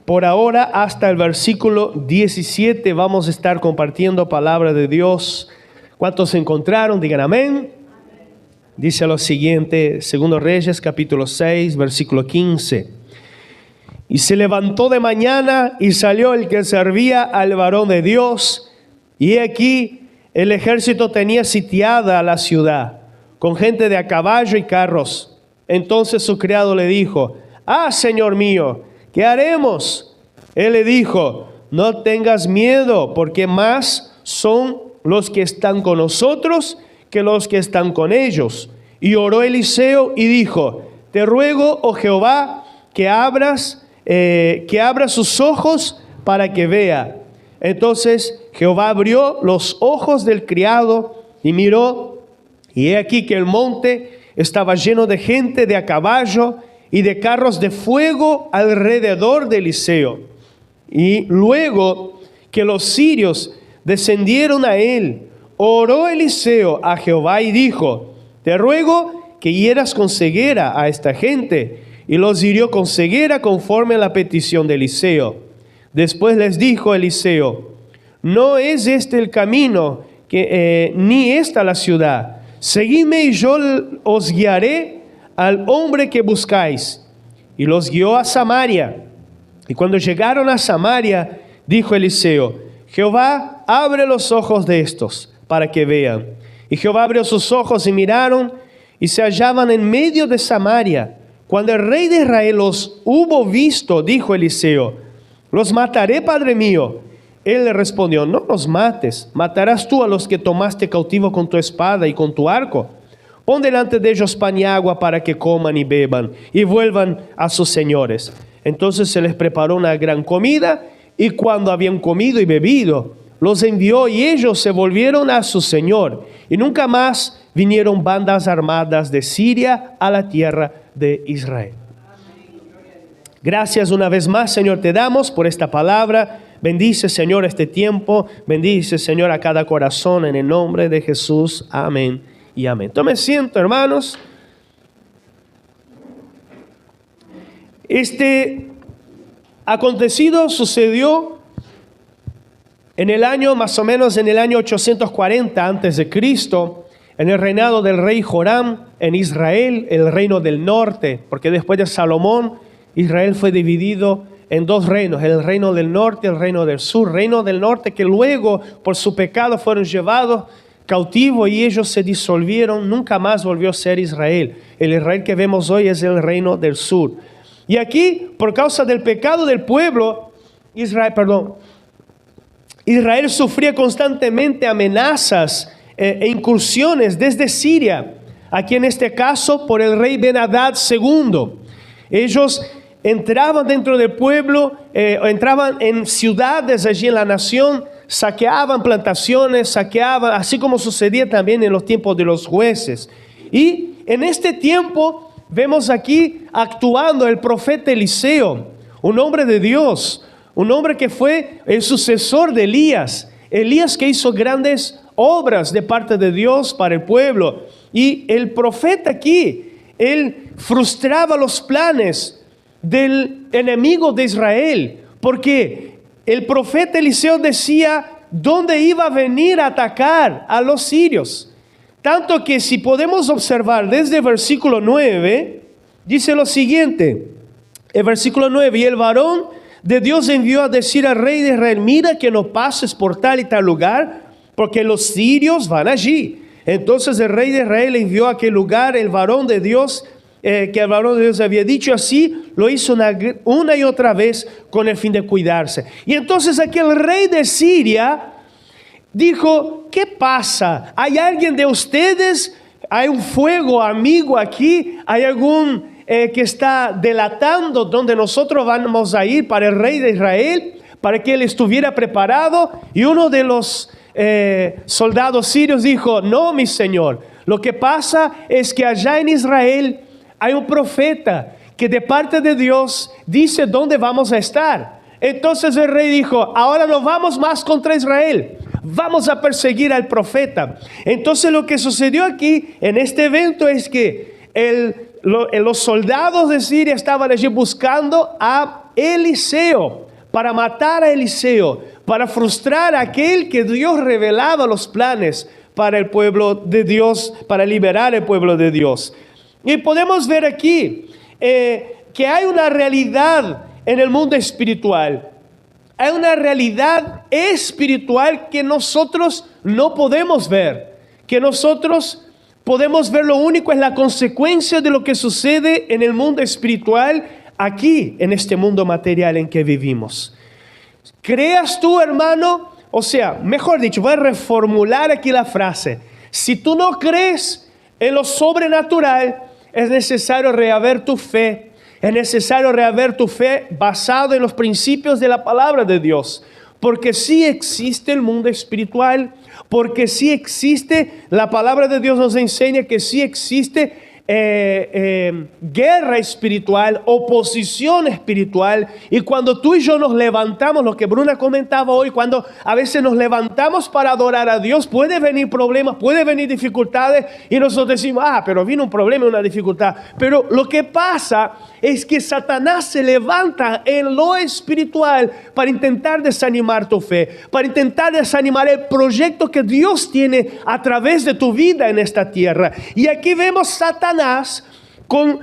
Por ahora hasta el versículo 17 vamos a estar compartiendo palabra de Dios. ¿Cuántos se encontraron? Digan amén. Dice lo siguiente, 2 Reyes capítulo 6, versículo 15. Y se levantó de mañana y salió el que servía al varón de Dios. Y aquí el ejército tenía sitiada la ciudad, con gente de a caballo y carros. Entonces su criado le dijo: Señor mío, ¿qué haremos? Él le dijo: no tengas miedo, porque más son los que están con nosotros que los que están con ellos. Y oró Eliseo y dijo: te ruego, oh Jehová, que abras sus ojos para que vea. Entonces Jehová abrió los ojos del criado y miró, y he aquí que el monte estaba lleno de gente de a caballo y de carros de fuego alrededor de Eliseo. Y luego que los sirios descendieron a él, oró Eliseo a Jehová y dijo: te ruego que hieras con ceguera a esta gente. Y los hirió con ceguera conforme a la petición de Eliseo. Después les dijo Eliseo: no es este el camino, ni esta la ciudad. Seguidme y yo os guiaré al hombre que buscáis. Y los guió a Samaria. Y cuando llegaron a Samaria, dijo Eliseo: Jehová, abre los ojos de estos para que vean. Y Jehová abrió sus ojos y miraron, y se hallaban en medio de Samaria. Cuando el rey de Israel los hubo visto, dijo Eliseo: los mataré, padre mío. Él le respondió: no los mates, matarás tú a los que tomaste cautivo con tu espada y con tu arco. Pon delante de ellos pan y agua para que coman y beban y vuelvan a sus señores. Entonces se les preparó una gran comida, y cuando habían comido y bebido, los envió, y ellos se volvieron a su señor. Y nunca más vinieron bandas armadas de Siria a la tierra de Israel. Gracias una vez más, Señor, te damos por esta palabra. Bendice, Señor, este tiempo. Bendice, Señor, a cada corazón en el nombre de Jesús. Amén y amén. Tome asiento, hermanos. Este acontecido sucedió en el año, más o menos en el año 840 antes de Cristo, en el reinado del rey Joram en Israel, el reino del norte, porque después de Salomón, Israel fue dividido en dos reinos, el reino del norte y el reino del sur. Reino del norte que luego por su pecado fueron llevados cautivos y ellos se disolvieron, nunca más volvió a ser Israel. El Israel que vemos hoy es el reino del sur. Y aquí, por causa del pecado del pueblo, Israel sufría constantemente amenazas e incursiones desde Siria, aquí en este caso por el rey Ben-Hadad II. Ellos entraban dentro del pueblo, entraban en ciudades allí en la nación, saqueaban plantaciones, saqueaban, así como sucedía también en los tiempos de los jueces. Y en este tiempo vemos aquí actuando el profeta Eliseo, un hombre de Dios, un hombre que fue el sucesor de Elías. Elías que hizo grandes obras de parte de Dios para el pueblo. Y el profeta aquí, él frustraba los planes del enemigo de Israel, porque el profeta Eliseo decía dónde iba a venir a atacar a los sirios. Tanto que si podemos observar desde el versículo 9, dice lo siguiente, el versículo 9: y el varón de Dios envió a decir al rey de Israel: mira que no pases por tal y tal lugar, porque los sirios van allí. Entonces el rey de Israel envió a aquel lugar el varón de Dios, que el varón de Dios había dicho. Así lo hizo una y otra vez con el fin de cuidarse. Y entonces aquel rey de Siria dijo: ¿qué pasa? ¿Hay alguien de ustedes? ¿Hay un fuego amigo aquí? ¿Hay algún que está delatando donde nosotros vamos a ir para el rey de Israel, para que él estuviera preparado? Y uno de los soldados sirios dijo: no, mi señor, lo que pasa es que allá en Israel hay un profeta que de parte de Dios dice dónde vamos a estar. Entonces el rey dijo: ahora no vamos más contra Israel, vamos a perseguir al profeta. Entonces lo que sucedió aquí en este evento es que los soldados de Siria estaban allí buscando a Eliseo, para matar a Eliseo, para frustrar a aquel que Dios revelaba los planes para el pueblo de Dios, para liberar el pueblo de Dios. Y podemos ver aquí que hay una realidad en el mundo espiritual. Hay una realidad espiritual que nosotros no podemos ver, que nosotros podemos ver. Lo único es la consecuencia de lo que sucede en el mundo espiritual aquí, en este mundo material en que vivimos. ¿Creas tú, hermano? O sea, mejor dicho, voy a reformular aquí la frase. Si tú no crees en lo sobrenatural, es necesario rehaber tu fe. Es necesario rehaber tu fe basado en los principios de la palabra de Dios. Porque sí existe el mundo espiritual, porque sí existe, la palabra de Dios nos enseña que sí existe guerra espiritual, oposición espiritual. Y cuando tú y yo nos levantamos, lo que Bruna comentaba hoy, cuando a veces nos levantamos para adorar a Dios, puede venir problemas, puede venir dificultades, y nosotros decimos, pero vino un problema, una dificultad. Pero lo que pasa es que Satanás se levanta en lo espiritual para intentar desanimar tu fe, para intentar desanimar el proyecto que Dios tiene a través de tu vida en esta tierra. Y aquí vemos Satanás con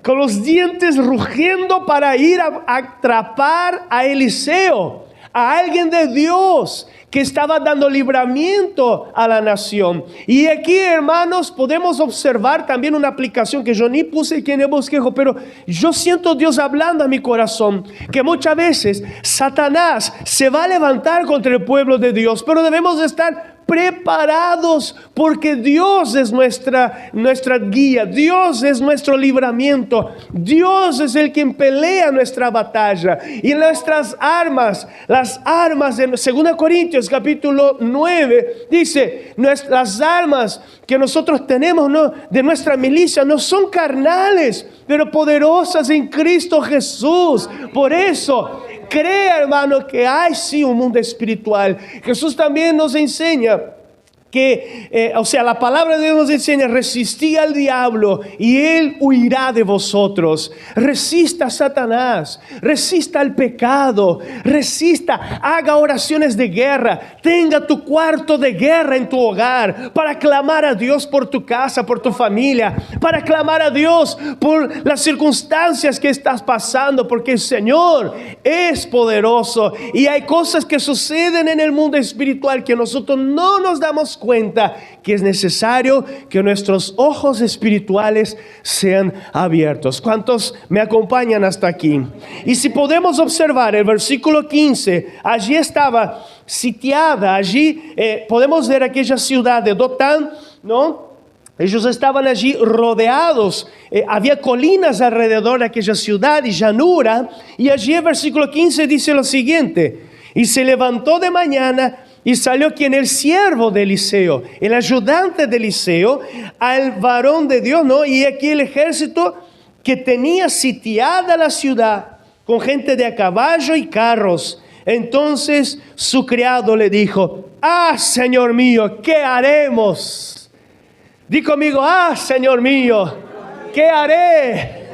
los dientes rugiendo para ir a atrapar a Eliseo, a alguien de Dios que estaba dando libramiento a la nación. Y aquí, hermanos, podemos observar también una aplicación que yo ni puse aquí en el bosquejo, pero yo siento Dios hablando a mi corazón, que muchas veces Satanás se va a levantar contra el pueblo de Dios, pero debemos estar preparados, porque Dios es nuestra guía, Dios es nuestro libramiento, Dios es el quien pelea nuestra batalla. Y nuestras armas, las armas en 2 Corintios capítulo 9, dice, las armas que nosotros tenemos, ¿no?, de nuestra milicia no son carnales, pero poderosas en Cristo Jesús. Por eso, crea, hermano, que hay sí un mundo espiritual. Jesús también nos enseña que, la palabra de Dios nos enseña: resistid al diablo y él huirá de vosotros. Resista a Satanás, resista al pecado, resista, haga oraciones de guerra, tenga tu cuarto de guerra en tu hogar, para clamar a Dios por tu casa, por tu familia, para clamar a Dios por las circunstancias que estás pasando, porque el Señor es poderoso. Y hay cosas que suceden en el mundo espiritual que nosotros no nos damos cuenta, que es necesario que nuestros ojos espirituales sean abiertos. ¿Cuántos me acompañan hasta aquí? Y si podemos observar el versículo 15, allí estaba sitiada, allí podemos ver aquella ciudad de Dotán, ¿no? Ellos estaban allí rodeados, había colinas alrededor de aquella ciudad y llanura. Y allí el versículo 15 dice lo siguiente: y se levantó de mañana y salió quien, el siervo de Eliseo, el ayudante de Eliseo, al varón de Dios, ¿no? Y aquí el ejército que tenía sitiada la ciudad con gente de a caballo y carros. Entonces su criado le dijo: Señor mío, ¿qué haremos? Di conmigo: Señor mío, ¿qué haré?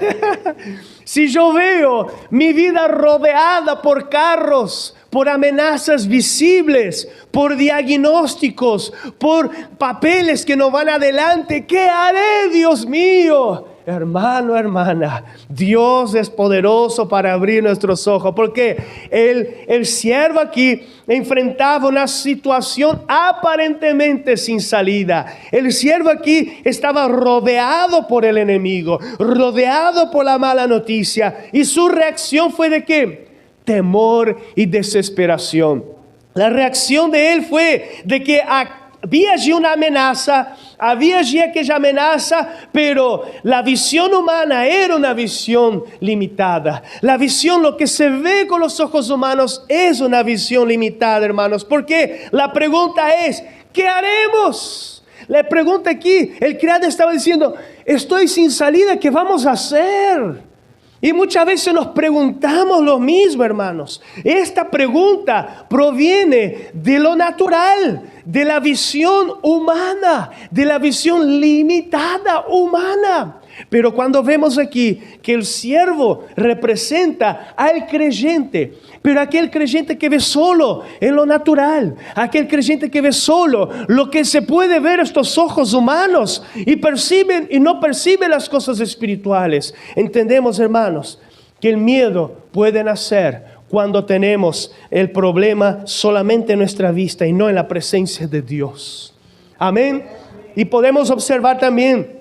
Si yo veo mi vida rodeada por carros, por amenazas visibles, por diagnósticos, por papeles que no van adelante, ¿qué haré, Dios mío? Hermano, hermana, Dios es poderoso para abrir nuestros ojos, porque el siervo aquí enfrentaba una situación aparentemente sin salida. El siervo aquí estaba rodeado por el enemigo, rodeado por la mala noticia, y su reacción fue ¿de qué? Temor y desesperación. La reacción de él fue de que había allí una amenaza, había allí aquella amenaza, pero la visión humana era una visión limitada. La visión, lo que se ve con los ojos humanos, es una visión limitada, hermanos. Porque la pregunta es: ¿qué haremos? La pregunta aquí, el criado estaba diciendo: estoy sin salida, ¿qué vamos a hacer? Y muchas veces nos preguntamos lo mismo, hermanos. Esta pregunta proviene de lo natural, de la visión humana, de la visión limitada humana. Pero cuando vemos aquí que el siervo representa al creyente, pero aquel creyente que ve solo en lo natural, aquel creyente que ve solo lo que se puede ver estos ojos humanos y perciben y no perciben las cosas espirituales. Entendemos, hermanos, que el miedo puede nacer cuando tenemos el problema solamente en nuestra vista y no en la presencia de Dios. Amén. Y podemos observar también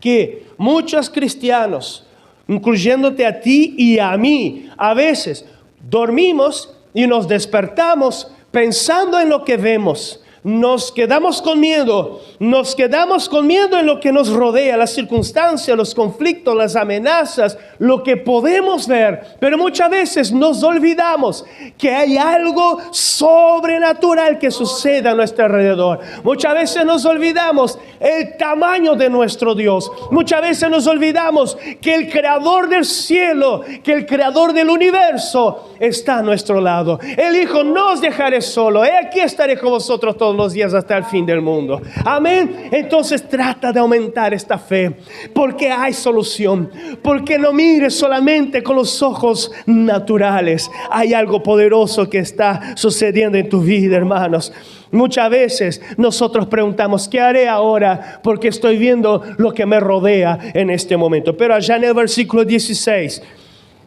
que muchos cristianos, incluyéndote a ti y a mí, a veces dormimos y nos despertamos pensando en lo que vemos. Nos quedamos con miedo en lo que nos rodea, las circunstancias, los conflictos, las amenazas, lo que podemos ver. Pero muchas veces nos olvidamos que hay algo sobrenatural que sucede a nuestro alrededor. Muchas veces nos olvidamos el tamaño de nuestro Dios. Muchas veces nos olvidamos que el creador del cielo, que el creador del universo está a nuestro lado. Él dijo, no os dejaré solo, aquí estaré con vosotros todos los días hasta el fin del mundo. Amén. Entonces trata de aumentar esta fe, porque hay solución. Porque no mires solamente con los ojos naturales. Hay algo poderoso que está sucediendo en tu vida, hermanos. Muchas veces nosotros preguntamos, ¿qué haré ahora? Porque estoy viendo lo que me rodea en este momento. Pero allá en el versículo 16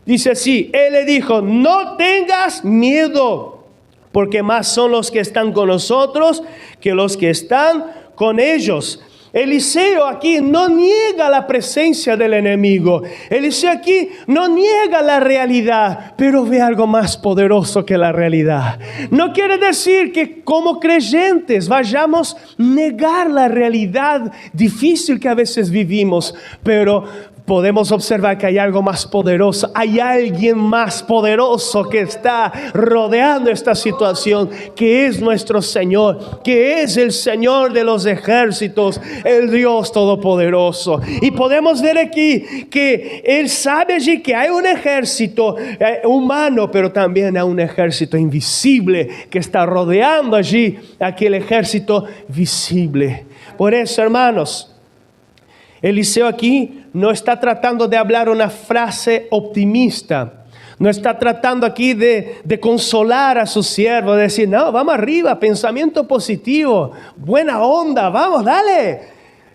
dice así, Él le dijo, no tengas miedo, porque más son los que están con nosotros que los que están con ellos. Eliseo aquí no niega la presencia del enemigo. Eliseo aquí no niega la realidad, pero ve algo más poderoso que la realidad. No quiere decir que como creyentes vayamos a negar la realidad difícil que a veces vivimos, pero podemos observar que hay algo más poderoso. Hay alguien más poderoso que está rodeando esta situación, que es nuestro Señor, que es el Señor de los ejércitos, el Dios Todopoderoso. Y podemos ver aquí que Él sabe allí que hay un ejército humano, pero también hay un ejército invisible que está rodeando allí aquel ejército visible. Por eso, hermanos, Eliseo aquí no está tratando de hablar una frase optimista. No está tratando aquí de consolar a su siervo, de decir, no, vamos arriba, pensamiento positivo, buena onda, vamos, dale.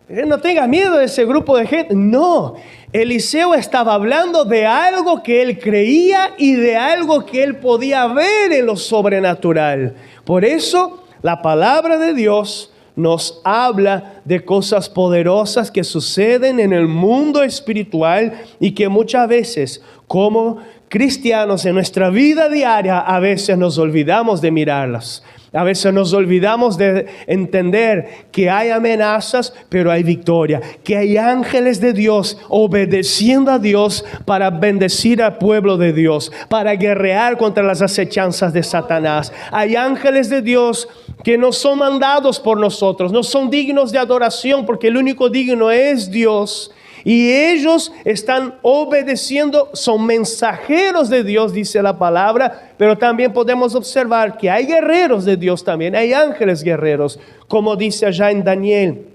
No tengas miedo de ese grupo de gente. No, Eliseo estaba hablando de algo que él creía y de algo que él podía ver en lo sobrenatural. Por eso, la palabra de Dios nos habla de cosas poderosas que suceden en el mundo espiritual y que muchas veces como cristianos en nuestra vida diaria a veces nos olvidamos de mirarlas. A veces nos olvidamos de entender que hay amenazas, pero hay victoria. Que hay ángeles de Dios obedeciendo a Dios para bendecir al pueblo de Dios, para guerrear contra las acechanzas de Satanás. Hay ángeles de Dios que no son mandados por nosotros, no son dignos de adoración, porque el único digno es Dios. Y ellos están obedeciendo, son mensajeros de Dios, dice la palabra, pero también podemos observar que hay guerreros de Dios también, hay ángeles guerreros, como dice allá en Daniel,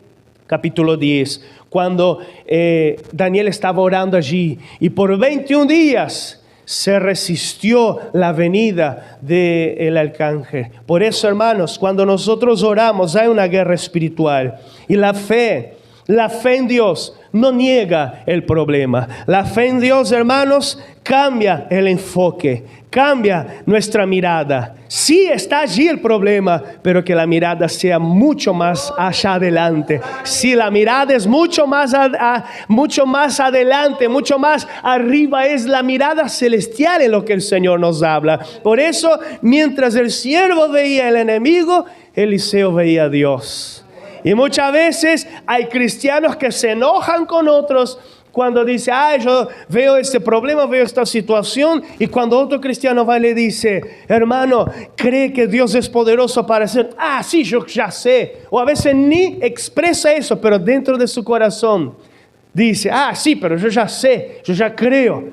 capítulo 10, cuando Daniel estaba orando allí y por 21 días se resistió la venida del arcángel. Por eso, hermanos, cuando nosotros oramos hay una guerra espiritual y la fe en Dios no niega el problema. La fe en Dios, hermanos, cambia el enfoque, cambia nuestra mirada. Sí está allí el problema, pero que la mirada sea mucho más hacia adelante. Si la mirada es mucho más adelante, mucho más arriba, es la mirada celestial en lo que el Señor nos habla. Por eso, mientras el siervo veía al enemigo, Eliseo veía a Dios. Y muchas veces hay cristianos que se enojan con otros cuando dice, yo veo este problema, veo esta situación. Y cuando otro cristiano va y le dice, hermano, ¿cree que Dios es poderoso para hacer? Sí, yo ya sé. O a veces ni expresa eso, pero dentro de su corazón dice, sí, pero yo ya sé, yo ya creo.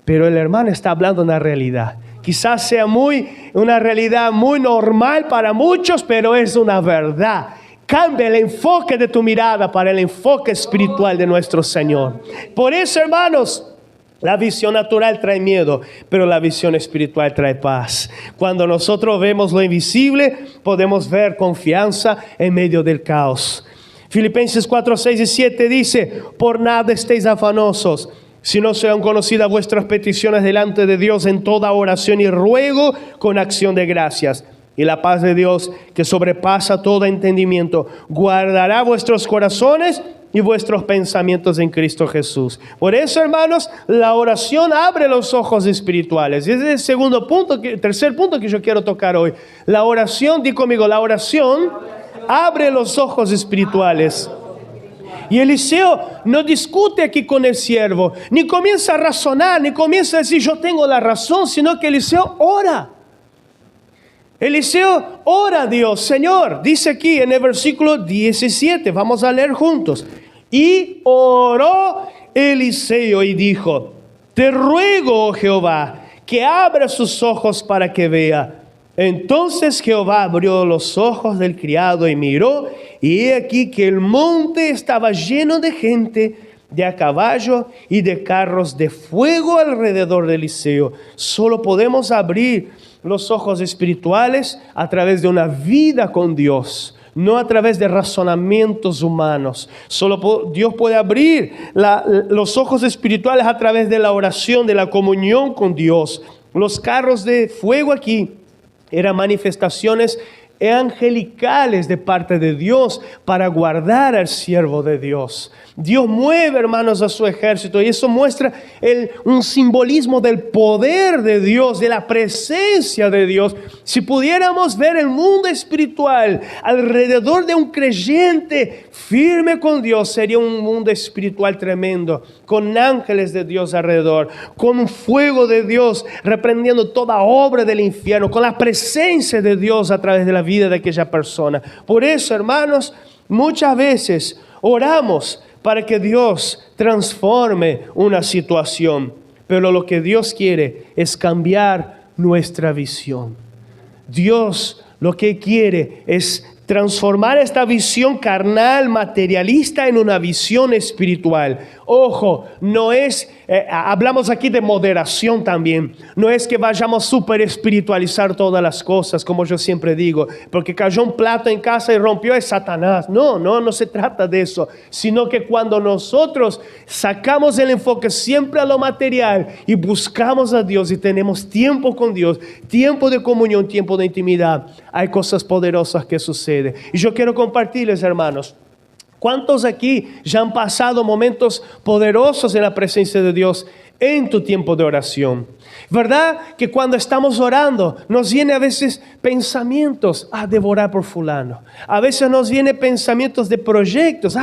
Pero el hermano está hablando de una realidad. Quizás sea una realidad muy normal para muchos, pero es una verdad Cambia el enfoque de tu mirada para el enfoque espiritual de nuestro Señor. Por eso, hermanos, la visión natural trae miedo, pero la visión espiritual trae paz. Cuando nosotros vemos lo invisible, podemos ver confianza en medio del caos. Filipenses 4, 6 y 7 dice: por nada estéis afanosos, sino sean conocidas vuestras peticiones delante de Dios en toda oración y ruego con acción de gracias. Y la paz de Dios, que sobrepasa todo entendimiento, guardará vuestros corazones y vuestros pensamientos en Cristo Jesús. Por eso, hermanos, la oración abre los ojos espirituales. Y ese es el tercer punto que yo quiero tocar hoy. La oración, di conmigo, la oración abre los ojos espirituales. Y Eliseo no discute aquí con el siervo, ni comienza a razonar, ni comienza a decir yo tengo la razón, sino que Eliseo ora. Eliseo ora a Dios. Señor, dice aquí en el versículo 17, vamos a leer juntos. Y oró Eliseo y dijo: te ruego, oh Jehová, que abra sus ojos para que vea. Entonces Jehová abrió los ojos del criado y miró, y he aquí que el monte estaba lleno de gente, de a caballo y de carros de fuego alrededor de Eliseo. Solo podemos abrir los ojos espirituales a través de una vida con Dios, no a través de razonamientos humanos. Solo Dios puede abrir los ojos espirituales a través de la oración, de la comunión con Dios. Los carros de fuego aquí eran manifestaciones angelicales de parte de Dios para guardar al siervo de Dios. Dios mueve, hermanos, a su ejército, y eso muestra un simbolismo del poder de Dios, de la presencia de Dios. Si pudiéramos ver el mundo espiritual alrededor de un creyente firme con Dios, sería un mundo espiritual tremendo, con ángeles de Dios alrededor, con un fuego de Dios reprendiendo toda obra del infierno, con la presencia de Dios a través de la vida de aquella persona. Por eso, hermanos, muchas veces oramos para que Dios transforme una situación, pero lo que Dios quiere es cambiar nuestra visión. Dios lo que quiere es transformar esta visión carnal, materialista, en una visión espiritual. Ojo, no es, hablamos aquí de moderación también. No es que vayamos súper espiritualizar todas las cosas, como yo siempre digo, porque cayó un plato en casa y rompió, es Satanás. No se trata de eso, sino que cuando nosotros sacamos el enfoque siempre a lo material y buscamos a Dios y tenemos tiempo con Dios, tiempo de comunión, tiempo de intimidad, hay cosas poderosas que suceden. Y yo quiero compartirles, hermanos, ¿cuántos aquí ya han pasado momentos poderosos en la presencia de Dios en tu tiempo de oración? ¿Verdad que cuando estamos orando nos viene a veces pensamientos, devorar por fulano? A veces nos viene pensamientos de proyectos,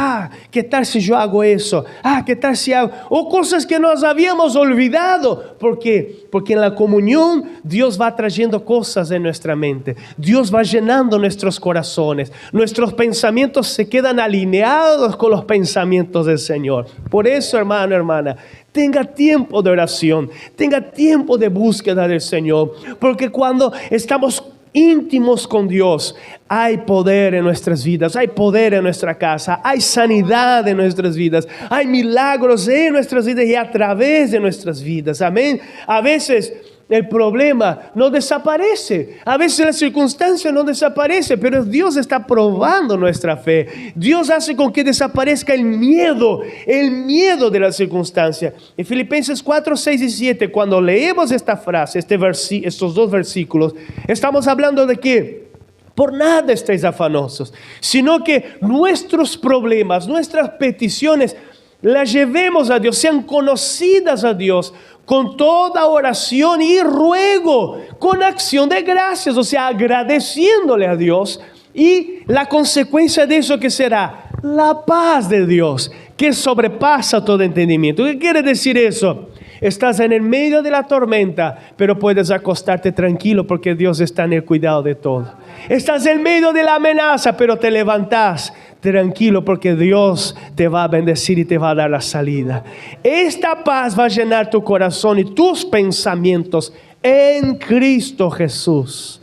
¿qué tal si yo hago eso? ¿Qué tal si hago? O cosas que nos habíamos olvidado. ¿Por qué? Porque en la comunión Dios va trayendo cosas en nuestra mente. Dios va llenando nuestros corazones. Nuestros pensamientos se quedan alineados con los pensamientos del Señor. Por eso, hermano, hermana, tenga tiempo de oración, tenga tiempo de búsqueda del Señor, porque cuando estamos íntimos con Dios, hay poder en nuestras vidas, hay poder en nuestra casa, hay sanidad en nuestras vidas, hay milagros en nuestras vidas y a través de nuestras vidas. Amén. A veces el problema no desaparece, a veces la circunstancia no desaparece, pero Dios está probando nuestra fe. Dios hace con que desaparezca el miedo de la circunstancia. En Filipenses 4, 6 y 7, cuando leemos esta frase, estos dos versículos, estamos hablando de que por nada estéis afanosos, sino que nuestros problemas, nuestras peticiones, las llevemos a Dios, sean conocidas a Dios con toda oración y ruego, con acción de gracias, o sea, agradeciéndole a Dios. Y la consecuencia de eso, ¿qué será? La paz de Dios, que sobrepasa todo entendimiento. ¿Qué quiere decir eso? Estás en el medio de la tormenta, pero puedes acostarte tranquilo porque Dios está en el cuidado de todo. Estás en medio de la amenaza, pero te levantás tranquilo porque Dios te va a bendecir y te va a dar la salida. Esta paz va a llenar tu corazón y tus pensamientos en Cristo Jesús.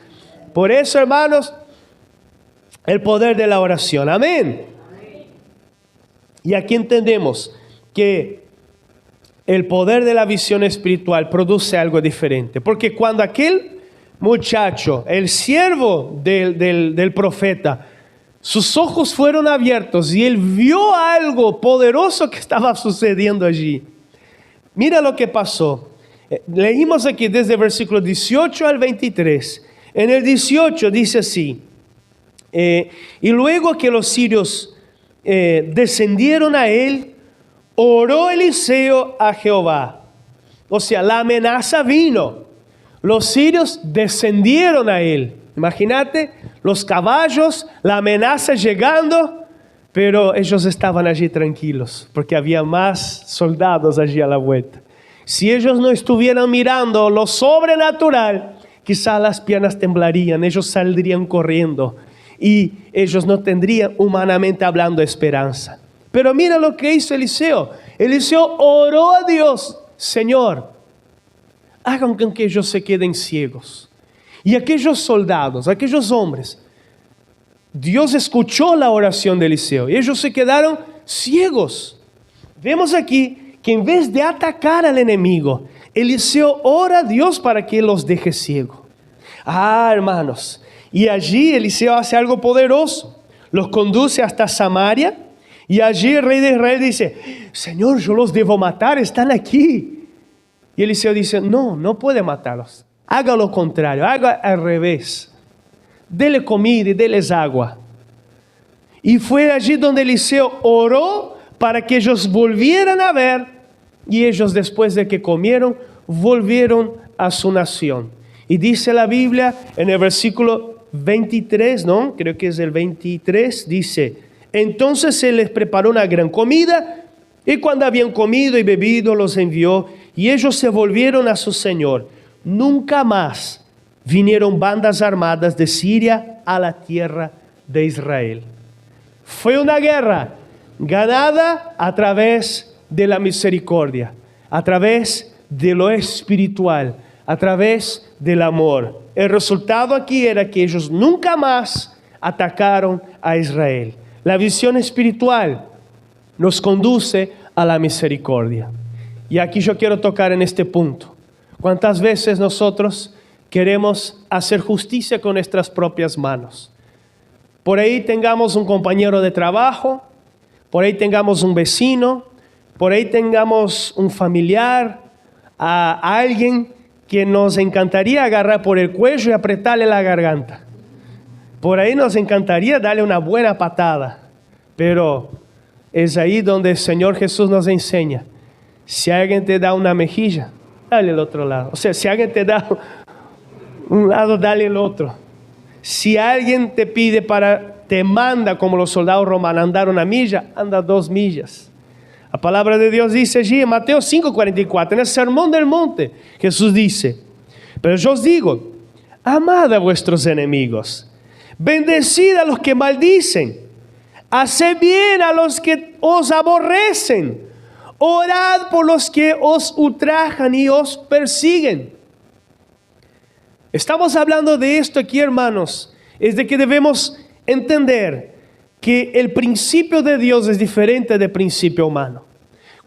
Por eso, hermanos, El poder de la oración. Amén. Y aquí entendemos que el poder de la visión espiritual produce algo diferente. Porque cuando aquel muchacho, el siervo del profeta, sus ojos fueron abiertos y él vio algo poderoso que estaba sucediendo allí. Mira lo que pasó. Leímos aquí desde el versículo 18 al 23. En el 18 dice así: y luego que los sirios descendieron a él, oró Eliseo a Jehová. O sea, la amenaza vino. Los sirios descendieron a él. Imagínate, los caballos, la amenaza llegando, pero ellos estaban allí tranquilos, porque había más soldados allí a la vuelta. Si ellos no estuvieran mirando lo sobrenatural, quizás las piernas temblarían, ellos saldrían corriendo y ellos no tendrían, humanamente hablando, esperanza. Pero mira lo que hizo Eliseo. Eliseo oró a Dios: Señor, hagan con que ellos se queden ciegos. Y aquellos soldados, aquellos hombres, Dios escuchó la oración de Eliseo y ellos se quedaron ciegos. Vemos aquí que en vez de atacar al enemigo, Eliseo ora a Dios para que los deje ciegos. Hermanos, y allí Eliseo hace algo poderoso. Los conduce hasta Samaria y allí el rey de Israel dice: Señor, yo los debo matar, están aquí. Y Eliseo dice: no puede matarlos. Haga lo contrario, haga al revés. Dele comida y déles agua. Y fue allí donde Eliseo oró para que ellos volvieran a ver. Y ellos, después de que comieron, volvieron a su nación. Y dice la Biblia en el versículo 23, ¿no? Creo que es el 23, dice: entonces se les preparó una gran comida, y cuando habían comido y bebido, los envió, y ellos se volvieron a su señor. Nunca más vinieron bandas armadas de Siria a la tierra de Israel. Fue una guerra ganada a través de la misericordia, a través de lo espiritual, a través del amor. El resultado aquí era que ellos nunca más atacaron a Israel. La visión espiritual nos conduce a la misericordia. Y aquí yo quiero tocar en este punto. ¿Cuántas veces nosotros queremos hacer justicia con nuestras propias manos? Por ahí tengamos un compañero de trabajo, por ahí tengamos un vecino, por ahí tengamos un familiar, a alguien que nos encantaría agarrar por el cuello y apretarle la garganta. Por ahí nos encantaría darle una buena patada, pero es ahí donde el Señor Jesús nos enseña: si alguien te da una mejilla, dale el otro lado. O sea, si alguien te da un lado, dale el otro. Si alguien te manda, como los soldados romanos, andar una milla, anda 2 millas. La palabra de Dios dice allí en Mateo 5:44, en el Sermón del Monte, Jesús dice: pero yo os digo, amad a vuestros enemigos, bendecid a los que maldicen, haced bien a los que os aborrecen, orad por los que os ultrajan y os persiguen. Estamos hablando de esto aquí, hermanos, es de que debemos entender que el principio de Dios es diferente del principio humano.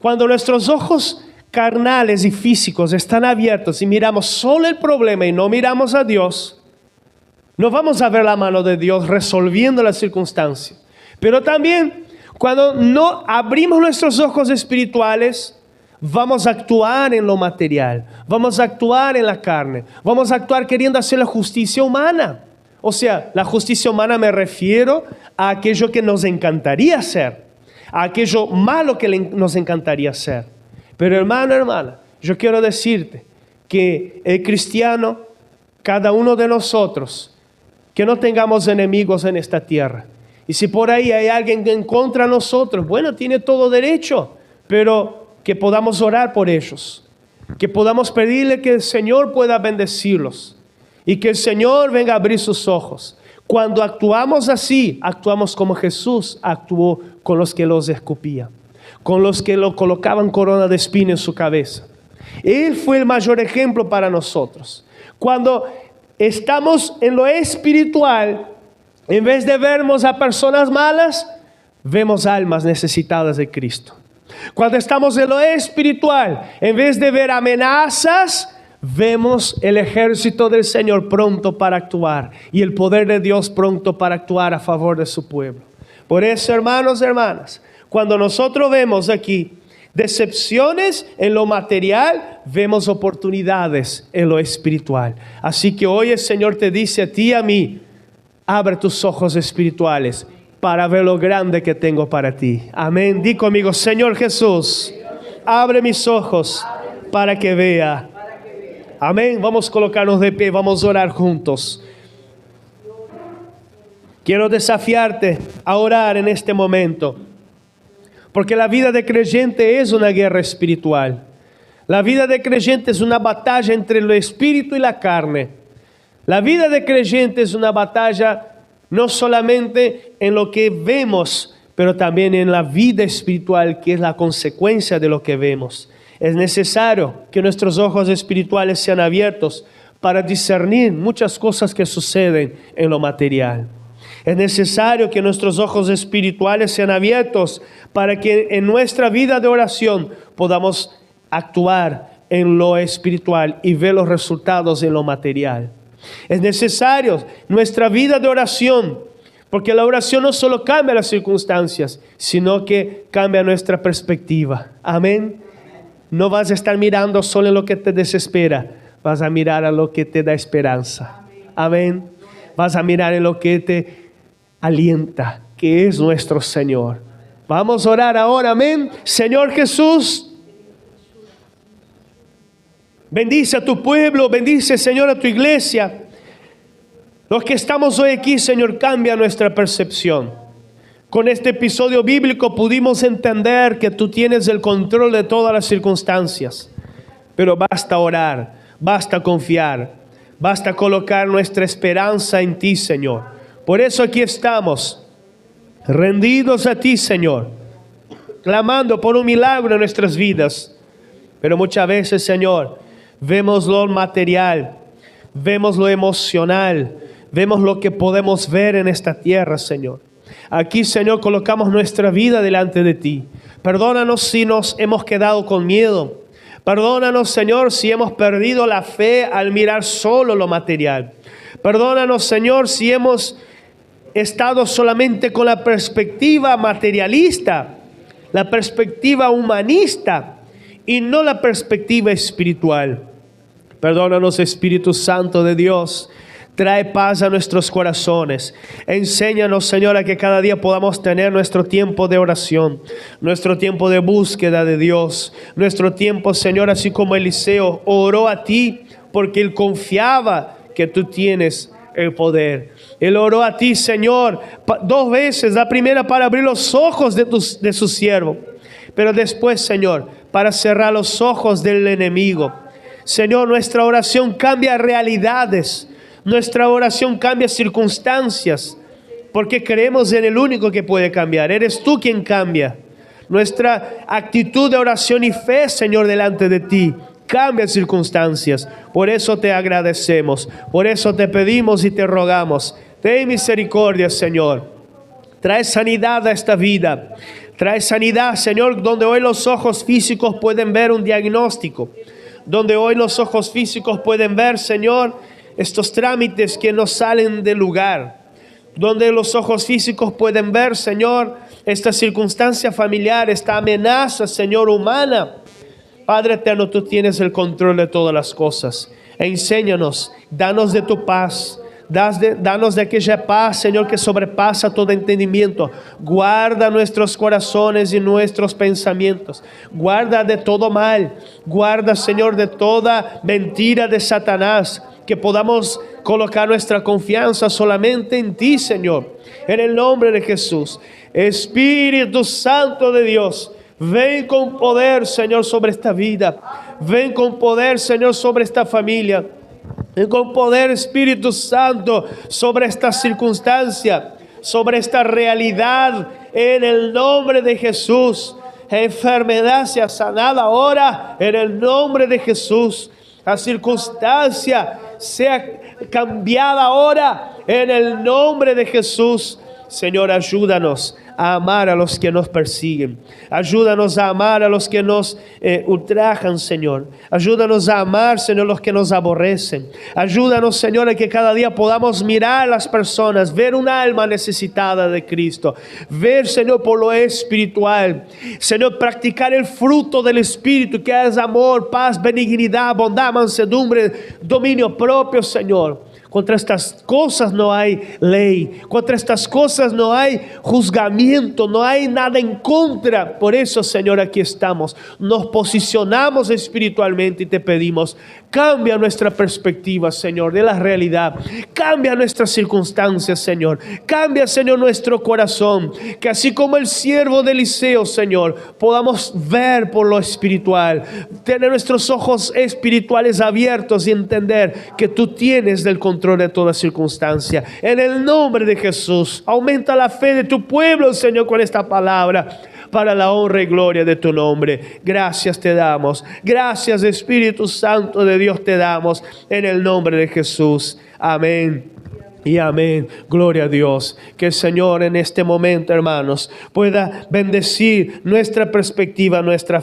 Cuando nuestros ojos carnales y físicos están abiertos y miramos solo el problema y no miramos a Dios, no vamos a ver la mano de Dios resolviendo las circunstancias. Pero también cuando no abrimos nuestros ojos espirituales, vamos a actuar en lo material, vamos a actuar en la carne, vamos a actuar queriendo hacer la justicia humana. O sea, la justicia humana me refiero a aquello que nos encantaría hacer, a aquello malo que nos encantaría hacer. Pero hermano, hermana, yo quiero decirte que el cristiano, cada uno de nosotros, que no tengamos enemigos en esta tierra. Y si por ahí hay alguien en contra de nosotros, bueno, tiene todo derecho, pero que podamos orar por ellos, que podamos pedirle que el Señor pueda bendecirlos y que el Señor venga a abrir sus ojos. Cuando actuamos así, actuamos como Jesús actuó con los que los escupían, con los que lo colocaban corona de espina en su cabeza. Él fue el mayor ejemplo para nosotros. Cuando estamos en lo espiritual, En vez de vernos a personas malas, vemos almas necesitadas de Cristo. Cuando estamos en lo espiritual, en vez de ver amenazas, vemos el ejército del Señor pronto para actuar y el poder de Dios pronto para actuar a favor de su pueblo. Por eso, hermanos y hermanas, cuando nosotros vemos aquí decepciones en lo material, vemos oportunidades en lo espiritual. Así que hoy el Señor te dice a ti y a mí: abre tus ojos espirituales para ver lo grande que tengo para ti. Amén. Di conmigo: Señor Jesús, abre mis ojos para que vea. Amén. Vamos a colocarnos de pie, vamos a orar juntos. Quiero desafiarte a orar en este momento, porque la vida de creyente es una guerra espiritual. La vida de creyente es una batalla entre el espíritu y la carne. La vida de creyente es una batalla no solamente en lo que vemos, pero también en la vida espiritual, que es la consecuencia de lo que vemos. Es necesario que nuestros ojos espirituales sean abiertos para discernir muchas cosas que suceden en lo material. Es necesario que nuestros ojos espirituales sean abiertos para que en nuestra vida de oración podamos actuar en lo espiritual y ver los resultados en lo material. Es necesario nuestra vida de oración, porque la oración no solo cambia las circunstancias, sino que cambia nuestra perspectiva. Amén. No vas a estar mirando solo en lo que te desespera, vas a mirar a lo que te da esperanza. Amén. Vas a mirar en lo que te alienta, que es nuestro Señor. Vamos a orar ahora. Amén. Señor Jesús, bendice a tu pueblo, bendice, Señor, a tu iglesia. Los que estamos hoy aquí, Señor, cambia nuestra percepción. Con este episodio bíblico pudimos entender que tú tienes el control de todas las circunstancias. Pero basta orar, basta confiar, basta colocar nuestra esperanza en ti, Señor. Por eso aquí estamos, rendidos a ti, Señor, clamando por un milagro en nuestras vidas. Pero muchas veces, Señor, vemos lo material, vemos lo emocional, vemos lo que podemos ver en esta tierra, Señor. Aquí, Señor, colocamos nuestra vida delante de ti. Perdónanos si nos hemos quedado con miedo. Perdónanos, Señor, si hemos perdido la fe al mirar solo lo material. Perdónanos, Señor, si hemos estado solamente con la perspectiva materialista, la perspectiva humanista y no la perspectiva espiritual. Perdónanos, Espíritu Santo de Dios. Trae paz a nuestros corazones. Enséñanos, Señor, a que cada día podamos tener nuestro tiempo de oración, nuestro tiempo de búsqueda de Dios, nuestro tiempo, Señor, así como Eliseo oró a ti porque él confiaba que tú tienes el poder. Él oró a ti, Señor, 2 veces. La primera para abrir los ojos de su siervo, pero después, Señor, para cerrar los ojos del enemigo. Señor, nuestra oración cambia realidades. Nuestra oración cambia circunstancias, porque creemos en el único que puede cambiar. Eres tú quien cambia. Nuestra actitud de oración y fe, Señor, delante de ti, cambia circunstancias. Por eso te agradecemos, por eso te pedimos y te rogamos. Ten misericordia, Señor. Trae sanidad a esta vida. Trae sanidad, Señor, donde hoy los ojos físicos pueden ver un diagnóstico. Donde hoy los ojos físicos pueden ver, Señor, estos trámites que no salen del lugar. Donde los ojos físicos pueden ver, Señor, esta circunstancia familiar, esta amenaza, Señor, humana. Padre eterno, tú tienes el control de todas las cosas. Enséñanos, danos de tu paz. Danos de aquella paz, Señor, que sobrepasa todo entendimiento. Guarda nuestros corazones y nuestros pensamientos. Guarda de todo mal. Guarda, Señor, de toda mentira de Satanás. Que podamos colocar nuestra confianza solamente en ti, Señor. En el nombre de Jesús. Espíritu Santo de Dios, ven con poder, Señor, sobre esta vida. Ven con poder, Señor, sobre esta familia. Ven con poder, Espíritu Santo, sobre esta circunstancia, sobre esta realidad, en el nombre de Jesús. Enfermedad sea sanada ahora, en el nombre de Jesús. La circunstancia sea cambiada ahora, En el nombre de Jesús, Señor, ayúdanos a amar a los que nos persiguen. Ayúdanos a amar a los que nos ultrajan, Señor. Ayúdanos a amar, Señor, los que nos aborrecen. Ayúdanos, Señor, a que cada día podamos mirar a las personas, ver un alma necesitada de Cristo. Ver, Señor, por lo espiritual. Señor, practicar el fruto del Espíritu, que es amor, paz, benignidad, bondad, mansedumbre, dominio propio, Señor. Contra estas cosas no hay ley. Contra estas cosas no hay juzgamiento. No hay nada en contra. Por eso, Señor, aquí estamos. Nos posicionamos espiritualmente y te pedimos: cambia nuestra perspectiva, Señor, de la realidad. Cambia nuestras circunstancias, Señor. Cambia, Señor, nuestro corazón. Que así como el siervo de Eliseo, Señor, podamos ver por lo espiritual. Tener nuestros ojos espirituales abiertos y entender que tú tienes del control de toda circunstancia. En el nombre de Jesús, aumenta la fe de tu pueblo, Señor, con esta palabra, para la honra y gloria de tu nombre. Gracias te damos. Gracias, Espíritu Santo de Dios, te damos en el nombre de Jesús. Amén y amén. Gloria a Dios. Que el Señor en este momento, hermanos, pueda bendecir nuestra perspectiva, nuestra fe.